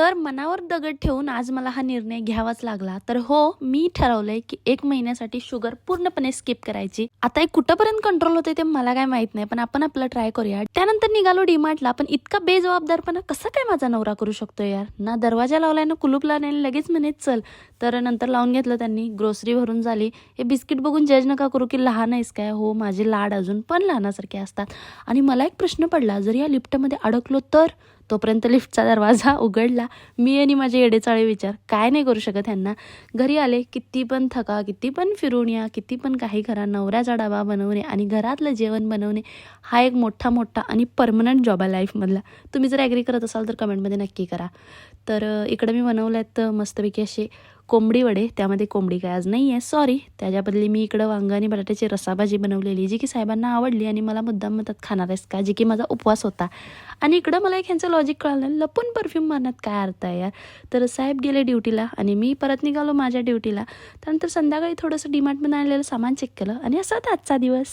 तर मनावर दगड ठेवून आज मला हा निर्णय घ्यावाच लागला. तर हो, मी ठरवलंय की 1 महिन्यासाठी शुगर पूर्णपणे स्किप करायची. आता हे कुठपर्यंत कंट्रोल होते ते मला काय माहित नाही, पण आपण आपलं ट्राय करूया. त्यानंतर निघालो डीमार्टला. पण इतका बेजबाबदारपणा कसा काय माझा नवरा करू शकतो यार? ना दरवाजा लावलाय ना कुलूप लावलाय, लगेच म्हणे चल. तर नंतर लावून घेतलं त्यांनी. ग्रोसरी भरून झाली. हे बिस्किट बघून जज नका करू की लहान आहेस काय. हो, माझे लाड अजून पण लहानासारखे असतात. आणि मला एक प्रश्न पडला, जर या लिफ्टमध्ये अडकलो तर? तोपर्यंत लिफ्टचा दरवाजा उघडला. मी आणि माझे येडेचाळे विचार काय नाही करू शकत ह्यांना. घरी आले, किती पण थका, किती पण फिरून या, किती पण काही करा, नवऱ्याचा डबा बनवणे आणि घरातलं जेवण बनवणे हा एक मोठा मोठा आणि परमनंट जॉब आहे लाईफमधला. तुम्ही जर ॲग्री करत असाल तर कमेंटमध्ये नक्की करा. तर इकडं मी बनवल्यात मस्तपैकी असे कोंबडी वडे. त्यामध्ये कोंबडी काय आज नाही आहे, सॉरी. त्याच्या बदली मी इकडं वांग आणि बटाट्याची रसाभाजी बनवलेली, जी की साहेबांना आवडली आणि मला मुद्दाम म्हणतात खाणार आहेस का, जी की माझा उपवास होता. आणि इकडं मला एक ह्यांचं लॉजिक कळलं नाही, लपून परफ्यूम मारण्यात काय अर्थ आहे यार. तर साहेब गेले ड्युटीला आणि मी परत निघालो माझ्या ड्युटीला. त्यानंतर संध्याकाळी थोडंसं डीमार्टमध्ये आणलेलं सामान चेक केलं आणि असाच आजचा दिवस.